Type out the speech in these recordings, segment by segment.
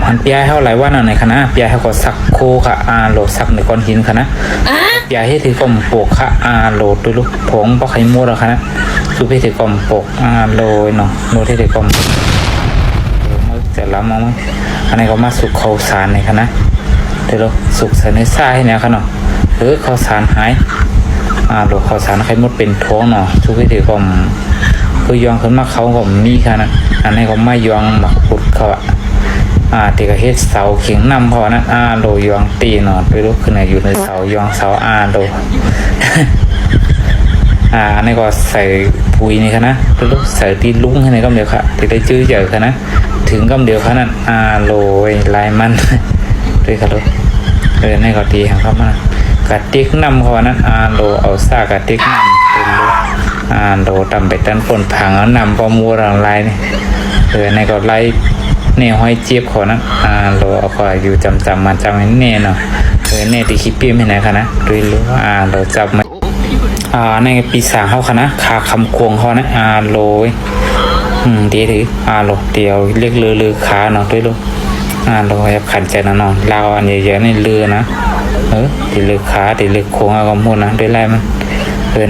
มันเปียเท่าไหร่ว่านั่นไหนคะนะเปียให้ก็สักโคค่ะโหลดสักในก้อนหินค่ะนะเปียให้ถือกลมปกค่ะโหลดด้วยลูกผงปลาไข่มดอะค่ะนะคือให้ถือกลมปกโรยเนาะโรยให้ถือกลมเสร็จแล้วมองไหมอันนี้ก็มาสุกข้าวสารในค่ะนะเดี๋ยวเราสุกใส่ในทรายเนี่ยค่ะเนาะข้าวสารหายโหลดข้าวสารไข่มดเป็นท้องเนาะชุกให้ถือกลมคือยองขึ้นมาเขาก็มีค่ะนะอันนี้ก็ไม่ยองหมักปุดเขาตีกระเฮ็ดเสาเขียงนำพอนะโดยองตีนอนไปลุกขึ้นอยู่ในเสายองเสาโดอันนี้ก็ใส่ปุ๋ยนี่ค่ะนะไปลุกใส่ตีลุงให้ในกำเดียวค่ะที่ได้ชื่อเยอะค่ะนะถึงกำเดียวค่ะนั่นโรยลายมันด้วยค่ะลูกนี่ก็ตีหางเข้ามากระติกนำพอนั้นโดเอาซากระติกนำเป็นลูกโดตำไปตันฝนผังแล้วนำพอมัวรังลายนี่นี่ก็ไล่เนี่ยห้อยเจี๊ยบขอนะเราเอาขออยู่จำมาจำให้แน่เนาะเนี่ยตีคิดเปี้ยมให้ไหนคะนะดูรู้เราจับมาในปีศาจเขาค่ะนะขาคำควงเขานะโรยดีถือโรเดียวเรียกเรือขาเนาะด้วยรู้เราอยากขันใจนะเนาะเราอันใหญ่ๆในเรือนะตีเรือขาตีเรือโค้งเอาก็มุ่นนะด้วยไรมัน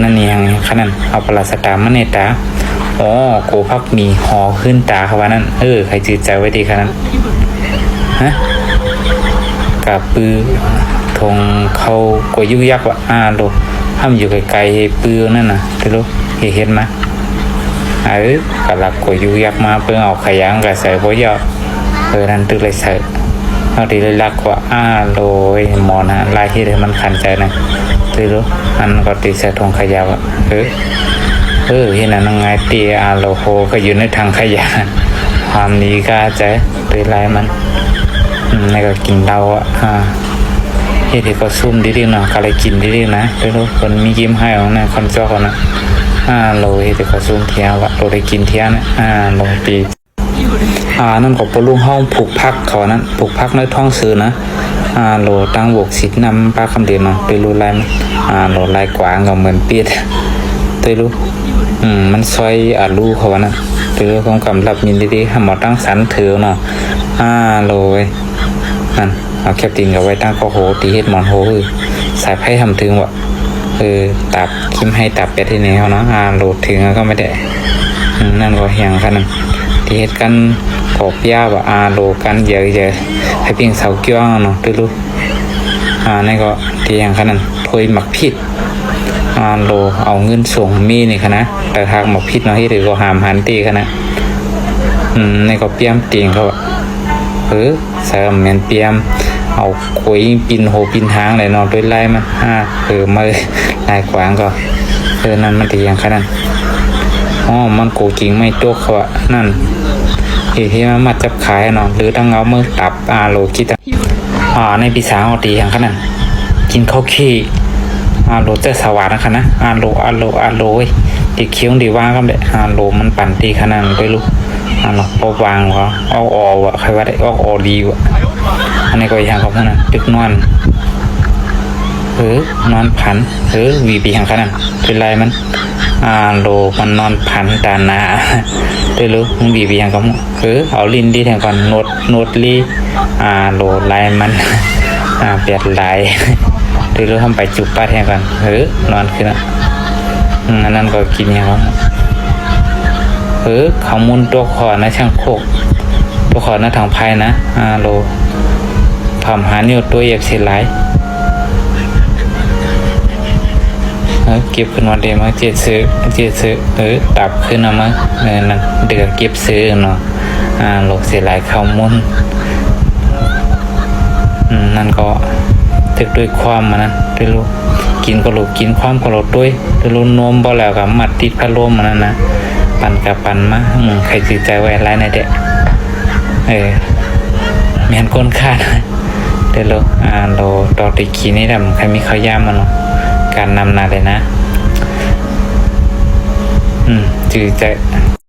นั่นนี่ยังขนาดเอาปลาสตามันเนตาโกพักมีหอขึ้นตาเขาว่านั่นใครจืดใจไว้ดีขนาดกับปือทงเขากยุกยักษ์ว่าโลห้ามอยู่ไกลๆปือนั่นน่ะที่รู้เห็นไหมกะหลักกยุกยักษ์มาเพื่อเอาขยันกับใส่โบยอนั่นตึกเลยใส่เอาดีเลยรักว่าโลหมอนะลายที่เลยมันขันใจนะที่รู้อันก็ตีใส่ทงขยาวเห็นนั่งไงตีโลโคก็อยู่ในทางขยะความนี้ก็ใจตีลายมันนี่ก็กินเราเฮ็ดให้ก็ซุ่มดีๆเนาะก็เลยกินดีๆนะเดี๋ยวคนมียิ้มให้ของนะคนเจ้าเขานะเราเฮ็ดให้ก็ซุ่มเที่ยวเราได้กินเที่ยวนะเราตีนั่นก็ปลุงห้องผูกพักเขานั้นผูกพักในท้องซื้อนะโหลตั้งบวกสิทธิ์นำปลาคำเดียวเนาะไปรู้ลายโหลลายกวางก็เหมือนเปียดไปรู้มันซอยลูเขาวะนะไปรู้ของกำลับมินดีๆหมอตั้งสันเถือเนาะโหลนั่นเอาแคปติงกับไว้ตั้งก็โหตีเฮ็ดหมอนโหสายไพ่ทำถึงวะตับคิมให้ตับเป็ดที่ไหนเขาเนาะโหลดถึงก็ไม่ได้นั่นก็เหี่ยงขนาดที่เฮ็ดกันขอบยาวโหลกันเยอะๆให้เพียงเสาเกี้ยวเนาะด้วยรู้นั่นก็ที่อย่างขนาดถวยหมักพิษโลเอาเงินส่งมีนี่ค่ะนะแต่ทางหมักพิษเนาะที่ถือก็หามหันตีค่ะนะนี่ก็เปียมเตียงเขาใส่เหมือนเปียมเอาคุยปินโหปินหางเลยนอนด้วยไล่มันมาลายกวางก็นั่นมันตีอย่างขนาดมันโกจริงไม่ตัวเขานั่นที่มันมาจับขายเนาะหรือตั้งเอาเมื่อตับโลคิดในปีศาจเอาตีอย่างขนาดกินข้าวขี้โลเจสวัสดิ์นะคะนะโลตีเคี้ยวดีว่าก็ได้โลมันปั่นตีขนาดไปลูกพอวางก็เอาใครว่าได้เอาดีวะอันนี้ก็อย่างของมันนะตึกนอนนอนผันวีปีอย่างขนาดเป็นไรมันโลมันนอนผันตาหนาได้รู้มึงวีปีอย่างของเอาลิ้นดีแทนก่อนโนดลีโลลายมันเปลี่ยนลายหรือทำไปจุบป้าแทนกันนอนขึ้นอันนั้นก็กินอย่างนั้นเขามุนตัวคอนะช่างโคกตัวคอนะทางภายนะโลทำหานิ้วตัวอยากเสียหลายเก็บขึ้นมาเดี๋ยวมาเจ็ดซื้อตับขึ้นมานั่นเดือเก็บซื้อเนาะโลเสียหลายเขามุนนั่นก็ถึกด้วยความมันนั้นด้วยรู้กินก็รู้กินความก็รู้ด้วยรู้นมบ่แล้วกับมัดติดพัดลมมันนั้นนะปั่นกับปั่นมาใครจืดใจไว้ไรในเด็กแม่นก้นขาดเดี๋ยวเราต่อติกีนี่ดำใครมีข้าวย่ามันเนาะการนำนาเลยนะจืดใจ